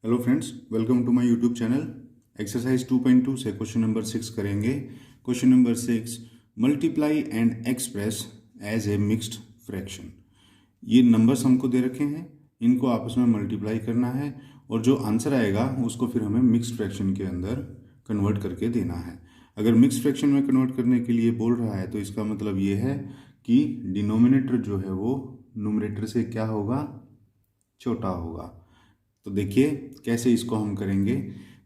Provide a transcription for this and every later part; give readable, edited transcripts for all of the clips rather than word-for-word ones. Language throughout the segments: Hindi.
Hello friends, welcome to my YouTube channel. Exercise 2.2 से क्वेश्चन नंबर 6 करेंगे। Question number 6, multiply and express as a mixed fraction. ये नंबर्स हमको दे रखे हैं, इनको आपस में मल्टीप्लाई करना है और जो आंसर आएगा उसको फिर हमें मिक्स्ड फ्रैक्शन के अंदर कन्वर्ट करके देना है। अगर मिक्स्ड फ्रैक्शन में कन्वर्ट करने के लिए बोल रहा है तो इसका मतलब ये है कि डिनोमिनेटर जो है वो न्यूमरेटर से क्या होगा, छोटा होगा। तो देखिए कैसे इसको हम करेंगे।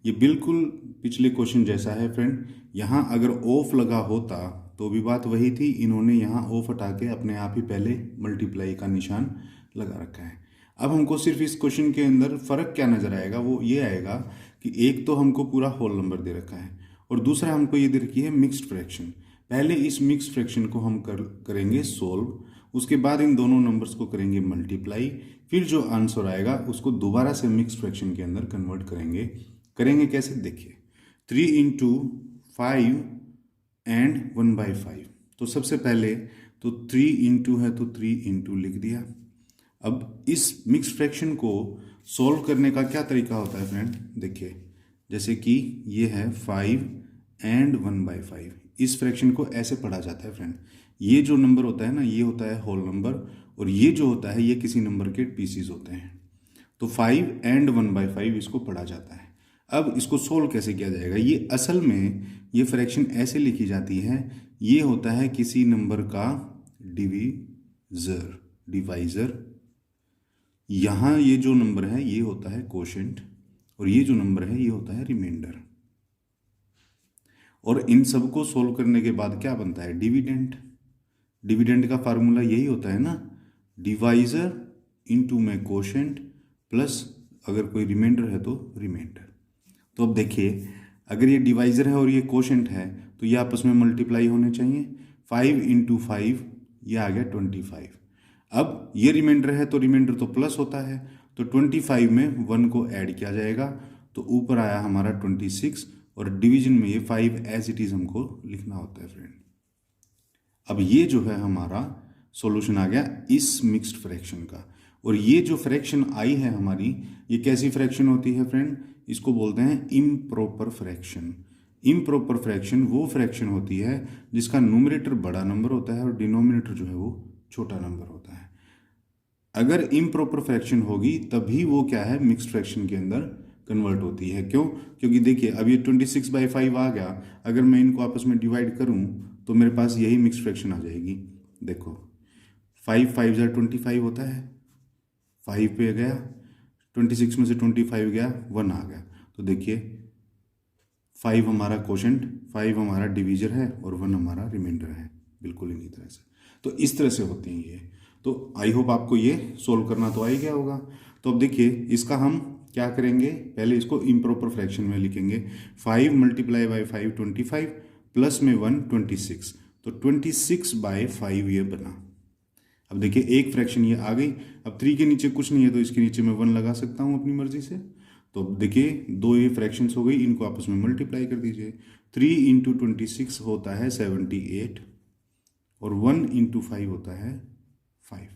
ये बिल्कुल पिछले क्वेश्चन जैसा है फ्रेंड। यहाँ अगर ऑफ लगा होता तो भी बात वही थी, इन्होंने यहाँ ऑफ हटा के अपने आप ही पहले मल्टीप्लाई का निशान लगा रखा है। अब हमको सिर्फ इस क्वेश्चन के अंदर फ़र्क क्या नज़र आएगा, वो ये आएगा कि एक तो हमको पूरा होल नंबर दे रखा है और दूसरा हमको ये दे रखी है मिक्स्ड फ्रैक्शन। पहले इस मिक्स्ड फ्रैक्शन को हम करेंगे सोल्व, उसके बाद इन दोनों नंबर्स को करेंगे मल्टीप्लाई, फिर जो आंसर आएगा उसको दोबारा से मिक्स्ड फ्रैक्शन के अंदर कन्वर्ट करेंगे कैसे देखिए। 3 इंटू 5 एंड 1/5। तो सबसे पहले तो 3 इंटू है तो 3 इंटू लिख दिया। अब इस मिक्स्ड फ्रैक्शन को सॉल्व करने का क्या तरीका होता है फ्रेंड, देखिए जैसे कि ये है 5 एंड 1/5। इस फ्रैक्शन को ऐसे पढ़ा जाता है फ्रेंड। ये जो नंबर होता है ना, ये होता है होल नंबर और ये जो होता है ये किसी नंबर के पीसीज होते हैं। तो 5 एंड 1/5 इसको पढ़ा जाता है। अब इसको सोल्व कैसे किया जाएगा, ये असल में ये फ्रैक्शन ऐसे लिखी जाती है। ये होता है किसी नंबर का डिवाइजर। यहाँ ये जो नंबर है ये होता है कोशेंट और ये जो नंबर है ये होता है रिमाइंडर। और इन सबको सोल्व करने के बाद क्या बनता है, डिविडेंड। डिविडेंड का फार्मूला यही होता है ना, डिवाइजर इंटू में कोशेंट प्लस अगर कोई रिमाइंडर है तो रिमाइंडर। तो अब देखिए अगर ये डिवाइजर है और ये कोशेंट है तो ये आपस में मल्टीप्लाई होने चाहिए। 5 इंटू 5 ये आ गया 25। अब ये रिमाइंडर है तो रिमाइंडर तो प्लस होता है, तो 25 में 1 को ऐड किया जाएगा तो ऊपर आया हमारा 26 और डिवीजन में ये 5 एज इट इज़ हमको लिखना होता है फ्रेंड। अब ये जो है हमारा सॉल्यूशन आ गया इस मिक्स्ड फ्रैक्शन का। और ये जो फ्रैक्शन आई है हमारी, ये कैसी फ्रैक्शन होती है फ्रेंड, इसको बोलते हैं इम्प्रॉपर फ्रैक्शन। इम्प्रॉपर फ्रैक्शन वो फ्रैक्शन होती है जिसका न्यूमरेटर बड़ा नंबर होता है और डिनोमिनेटर जो है वो छोटा नंबर होता है। अगर इम्प्रॉपर फ्रैक्शन होगी तभी वो क्या है, मिक्स्ड फ्रैक्शन के अंदर कन्वर्ट होती है। क्यों, क्योंकि देखिए अब ये 26/5 आ गया, अगर मैं इनको आपस में डिवाइड करूं तो मेरे पास यही मिक्स्ड फ्रैक्शन आ जाएगी। देखो 5 5 ज़ा 25 होता है, 5 पे गया, 26 में से 25 गया, 1 आ गया। तो देखिए 5 हमारा कोशेंट, 5 हमारा डिवीजर है और 1 हमारा रिमाइंडर है, बिल्कुल इन्हीं तरह से। तो इस तरह से होती हैं ये। तो आई होप आपको ये सोल्व करना तो आ ही गया होगा। तो अब देखिए इसका हम क्या करेंगे, पहले इसको इम्प्रॉपर फ्रैक्शन में लिखेंगे। 5 मल्टीप्लाई बाई 5 25 प्लस में 1 26, तो 26/5 ये बना। अब देखिए एक फ्रैक्शन ये आ गई। अब 3 के नीचे कुछ नहीं है तो इसके नीचे मैं 1 लगा सकता हूँ अपनी मर्जी से। तो अब देखिए दो ये फ्रैक्शंस हो गई, इनको आपस में मल्टीप्लाई कर दीजिए। 3 इंटू 26 होता है 78 और 1 इंटू 5 होता है 5।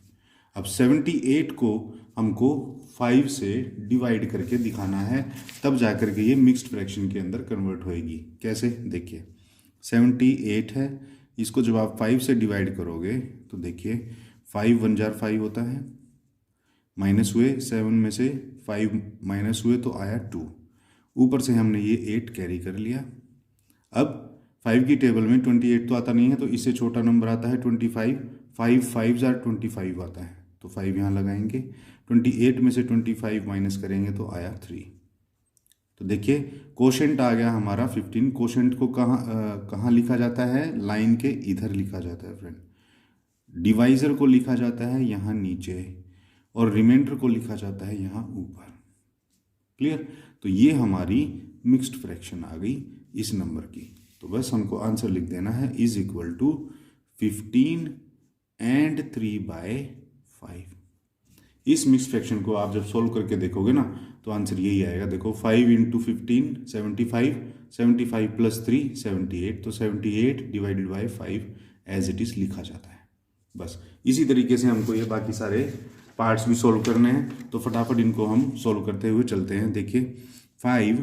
अब 78 को हमको 5 से डिवाइड करके दिखाना है, तब जा करके ये मिक्स्ड फ्रैक्शन के अंदर कन्वर्ट होएगी। कैसे देखिए 78 है, इसको जब आप 5 से डिवाइड करोगे तो देखिए 5 1 जार 5 होता है, माइनस हुए 7 में से 5 माइनस हुए तो आया 2, ऊपर से हमने ये 8 कैरी कर लिया। अब 5 की टेबल में 28 तो आता नहीं है तो इससे छोटा नंबर आता है 25। 5 5 जार 25 आता है तो 5 यहाँ लगाएंगे। 28 में से 25 माइनस करेंगे तो आया 3। तो देखिए कोशेंट आ गया हमारा 15। कोशेंट को कहाँ लिखा जाता है, लाइन के इधर लिखा जाता है फ्रेंड। डिवाइजर को लिखा जाता है यहाँ नीचे और रिमाइंडर को लिखा जाता है यहाँ ऊपर। क्लियर। तो ये हमारी मिक्स्ड फ्रैक्शन आ गई इस नंबर की। तो बस हमको आंसर लिख देना है इज इक्वल टू 15 एंड 3/5। इस मिक्स फ्रैक्शन को आप जब सोल्व करके देखोगे ना तो आंसर यही आएगा। देखो 5 इंटू 15 75, 75 प्लस 3 78, तो 78 divided by 5 as it is लिखा जाता है। बस इसी तरीके से हमको ये बाकी सारे पार्ट्स भी सोल्व करने हैं, तो फटाफट इनको हम सोल्व करते हुए चलते हैं। देखिए 5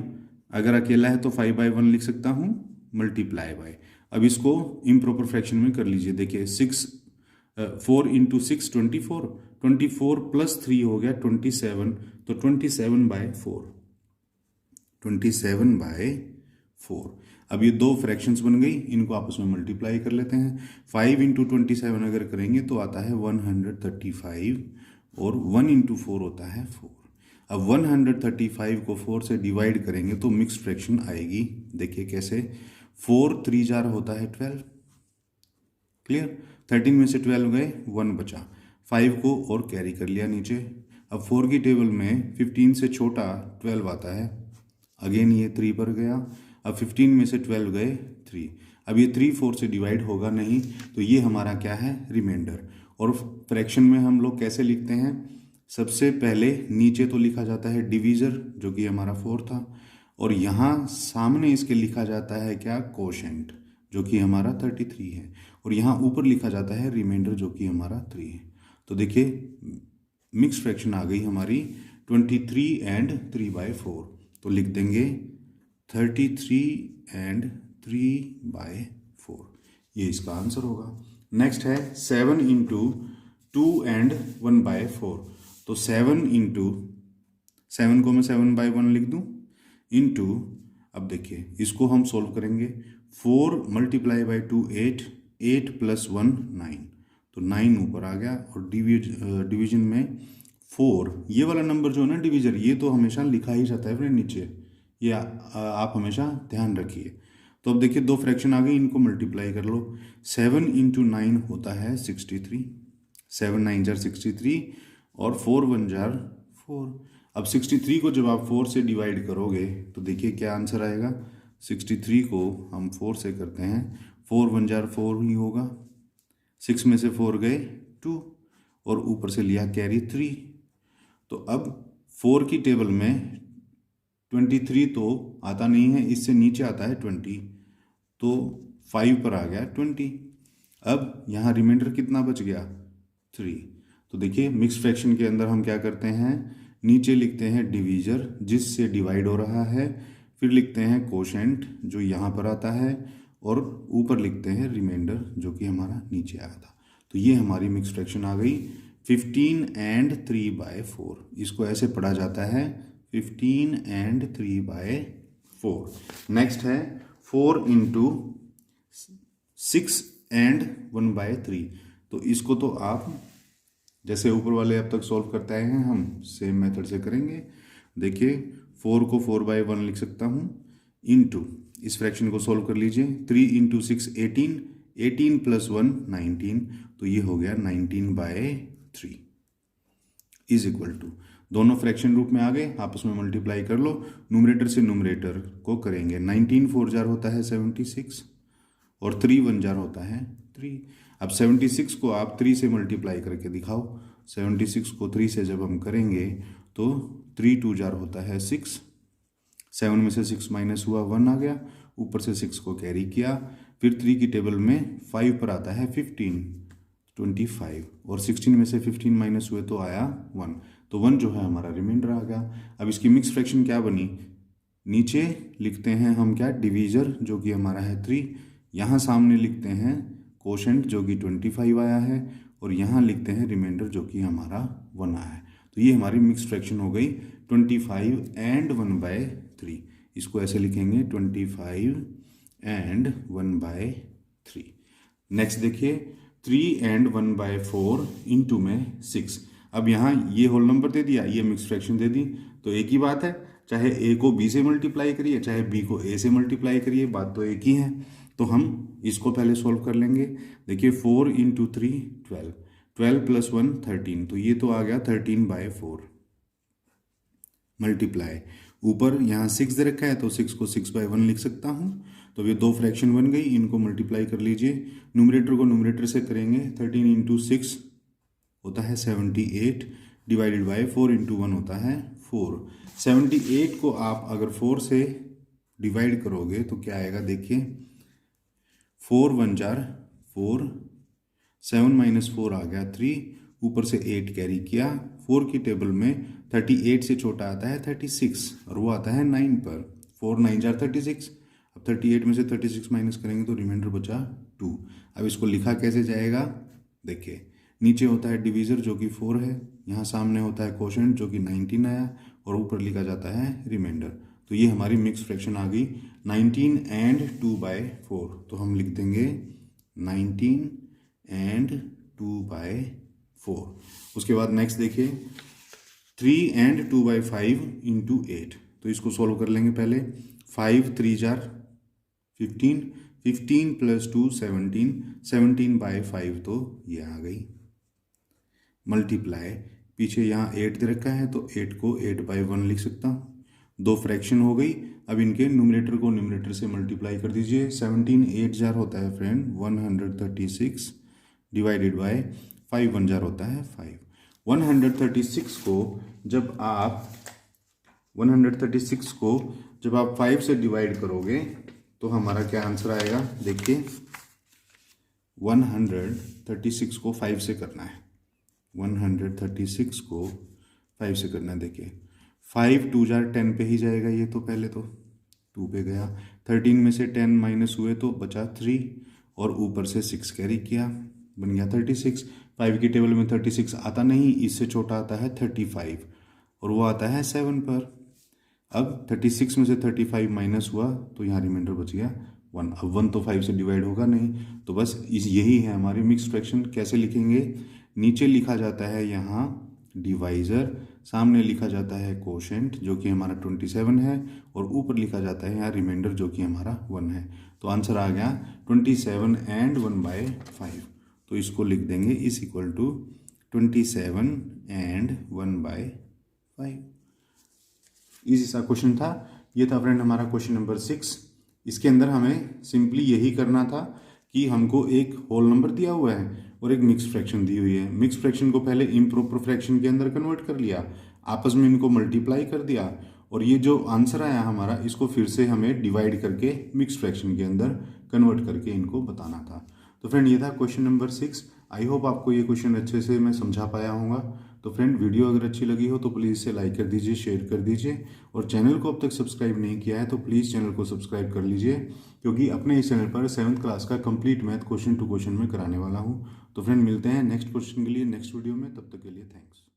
अगर अकेला है तो 5/1 लिख सकता हूँ मल्टीप्लाई बाय। अब इसको इम्प्रॉपर फ्रैक्शन में कर लीजिए। देखिए 4 × 6 24, 24 + 3 हो गया 27, तो 27/4, 27/4। अब ये दो फ्रैक्शंस बन गई, इनको आपस में मल्टीप्लाई कर लेते हैं। 5 × 27 अगर करेंगे तो आता है 135, और 1 × 4 होता है 4। अब 135 को 4 से डिवाइड करेंगे तो मिक्स फ्रैक्शन आएगी। देखिए कैसे, 4 3 जार होता है 12, क्लियर। 13 में से 12 गए, 1 बचा, 5 को और कैरी कर लिया नीचे। अब 4 की टेबल में 15 से छोटा 12 आता है, अगेन ये 3 पर गया। अब 15 में से 12 गए 3, अब ये 3 4 से डिवाइड होगा नहीं, तो ये हमारा क्या है, रिमाइंडर। और फ्रैक्शन में हम लोग कैसे लिखते हैं, सबसे पहले नीचे तो लिखा जाता है डिवीज़र, जो कि हमारा 4 था, और यहाँ सामने इसके लिखा जाता है क्या, कोशेंट, जो कि हमारा 33 है, और यहाँ ऊपर लिखा जाता है रिमाइंडर, जो कि हमारा 3 है। तो देखिए मिक्स फ्रैक्शन आ गई हमारी 23 and 3/4, तो लिख देंगे 33 and 3/4, ये इसका आंसर होगा। नेक्स्ट है 7 × 2 and 1/4, तो 7 को मैं 7/1 लिख दूं, इंटू, अब देखिए इसको हम सोल्व करेंगे। 4 × 2 8, 8 + 1 9, तो 9 ऊपर आ गया, और डिवीजन में 4, ये वाला नंबर जो है ना डिवीजर, ये तो हमेशा लिखा ही जाता है अपने नीचे, ये आप हमेशा ध्यान रखिए। तो अब देखिए दो फ्रैक्शन आ गई, इनको मल्टीप्लाई कर लो। 7 × 9 होता है 63, 7 9 जार 63, और 4 1 जार 4। अब 63 को जब आप 4 से डिवाइड करोगे तो देखिए क्या आंसर आएगा। 63 को हम 4 से करते हैं, 4 1 जार 4 ही होगा, 6 में से 4 गए 2, और ऊपर से लिया कैरी 3। तो अब 4 की टेबल में 23 तो आता नहीं है, इससे नीचे आता है 20, तो 5 पर आ गया 20। अब यहाँ रिमाइंडर कितना बच गया, 3। तो देखिए मिक्स फ्रैक्शन के अंदर हम क्या करते हैं, नीचे लिखते हैं डिवीजर जिससे डिवाइड हो रहा है, फिर लिखते हैं कोशेंट जो यहाँ पर आता है, और ऊपर लिखते हैं रिमाइंडर जो कि हमारा नीचे आया था। तो ये हमारी मिक्स फ्रैक्शन आ गई 15 and 3/4। इसको ऐसे पढ़ा जाता है 15 and 3/4। नेक्स्ट है 4 × 6 and 1/3। तो इसको तो आप जैसे ऊपर वाले अब तक सॉल्व करते आए हैं, हम सेम मेथड से करेंगे। देखिए 4 को 4/1 लिख सकता हूँ, इंटू इस फ्रैक्शन को सॉल्व कर लीजिए। 3 × 6 18, 18 + 1 19, तो ये हो गया 19/3 इज इक्वल टू, दोनों फ्रैक्शन रूप में आ गए, आपस में मल्टीप्लाई कर लो, न्यूमरेटर से न्यूमरेटर को करेंगे। 19 4 जार होता है 76, और 3 1 जार होता है 3। अब 76 को आप 3 से मल्टीप्लाई करके दिखाओ। 76 को 3 से जब हम करेंगे तो 3 2 जार होता है 6, 7 में से 6 माइनस हुआ 1 आ गया, ऊपर से 6 को कैरी किया, फिर 3 की टेबल में 5 पर आता है 15 25, और 16 में से 15 माइनस हुए तो आया 1, तो 1 जो है हमारा रिमाइंडर आ गया। अब इसकी मिक्स फ्रैक्शन क्या बनी, नीचे लिखते हैं हम क्या, डिवीजर जो कि हमारा है 3, यहाँ सामने लिखते हैं कोशेंट जो कि 25 आया है, और यहाँ लिखते हैं रिमाइंडर जो कि हमारा 1 आया है। तो ये हमारी मिक्स फ्रैक्शन हो गई 25 and 1/3। इसको ऐसे लिखेंगे 25 and 1/3। नेक्स्ट देखिए 3 and 1/4 इंटू में 6। अब यहाँ ये होल नंबर दे दिया, ये मिक्स फ्रैक्शन दे दी, तो एक ही बात है, चाहे a को b से मल्टीप्लाई करिए चाहे b को a से मल्टीप्लाई करिए, बात तो एक ही है। तो हम इसको पहले सॉल्व कर लेंगे। देखिए 4 × 3 12, 12 + 1 13, तो ये तो आ गया 13/4 मल्टीप्लाई, ऊपर यहाँ 6 दे रखा है तो 6 को 6/1 लिख सकता हूँ। तो ये दो फ्रैक्शन बन गई, इनको मल्टीप्लाई कर लीजिए। न्यूमरेटर को न्यूमरेटर से करेंगे, 13 × 6 होता है 78, डिवाइडेड बाय 4 × 1 होता है 4। 78 को आप अगर 4 से डिवाइड करोगे तो क्या आएगा, देखिए 4 1 जार 4, 7 - 4 आ गया 3, ऊपर से 8 कैरी किया। 4 की टेबल में 38 से छोटा आता है 36 और वो आता है 9 पर। 4 9 जार 36। अब 38 में से 36 माइनस करेंगे तो रिमाइंडर बचा 2। अब इसको लिखा कैसे जाएगा, देखिए नीचे होता है डिवीज़र जो कि 4 है, यहाँ सामने होता है कोशेंट जो कि 19 आया और ऊपर लिखा जाता है रिमाइंडर। तो ये हमारी मिक्स फ्रैक्शन आ गई 19 एंड 2/4। तो हम लिख देंगे 19 एंड 2/4। उसके बाद नेक्स्ट देखिए 3 एंड 2/5 इंटू 8। तो इसको सॉल्व कर लेंगे पहले। 5 3 जार 15, 15 प्लस 2 17, 17/5 तो ये आ गई। मल्टीप्लाई, पीछे यहाँ 8 दे रखा है तो 8 को 8/1 लिख सकता हूँ। 2 फ्रैक्शन हो गई। अब इनके न्यूमरेटर को न्यूमरेटर से मल्टीप्लाई कर दीजिए। 17 8 जार होता है फ्रेंड 136 डिवाइडेड बाय 5 1 जार होता है 5। 136 को जब आप 5 से डिवाइड करोगे तो हमारा क्या आंसर आएगा, देखिए 136 को 5 से करना है। 136 को 5 से करना है। देखिए 5 2 जार 10 पे ही जाएगा ये, तो पहले तो 2 पे गया। 13 में से 10 माइनस हुए तो बचा 3 और ऊपर से 6 कैरी किया, बन गया 36। 5 की टेबल में 36 आता नहीं, इससे छोटा आता है 35 और वो आता है 7 पर। अब 36 में से 35 माइनस हुआ तो यहाँ रिमाइंडर बच गया 1। अब 1 तो 5 से डिवाइड होगा नहीं, तो बस यही है हमारी मिक्स फ्रैक्शन। कैसे लिखेंगे, नीचे लिखा जाता है यहाँ डिवाइज़र, सामने लिखा जाता है कोशेंट जो कि हमारा 27 है और ऊपर लिखा जाता है यहाँ रिमाइंडर जो कि हमारा 1 है। तो आंसर आ गया 27 एंड 1/5। तो इसको लिख देंगे इस इक्वल टू 27 एंड 1/5। इजी सा क्वेश्चन था। ये था फ्रेंड हमारा क्वेश्चन नंबर 6। इसके अंदर हमें सिंपली यही करना था कि हमको एक होल नंबर दिया हुआ है और एक मिक्स फ्रैक्शन दी हुई है। मिक्स फ्रैक्शन को पहले इम्प्रॉपर फ्रैक्शन के अंदर कन्वर्ट कर लिया, आपस में इनको मल्टीप्लाई कर दिया और ये जो आंसर आया हमारा इसको फिर से हमें डिवाइड करके मिक्स फ्रैक्शन के अंदर कन्वर्ट करके इनको बताना था। तो फ्रेंड ये था क्वेश्चन नंबर 6। आई होप आपको ये क्वेश्चन अच्छे से मैं समझा पाया हूँगा। तो फ्रेंड वीडियो अगर अच्छी लगी हो तो प्लीज़ इसे लाइक कर दीजिए, शेयर कर दीजिए और चैनल को अब तक सब्सक्राइब नहीं किया है तो प्लीज़ चैनल को सब्सक्राइब कर लीजिए, क्योंकि अपने इस चैनल पर 7th क्लास का complete math question to question में कराने वाला हूँ। तो फ्रेंड मिलते हैं नेक्स्ट क्वेश्चन के लिए नेक्स्ट वीडियो में, तब तक के लिए थैंक्स।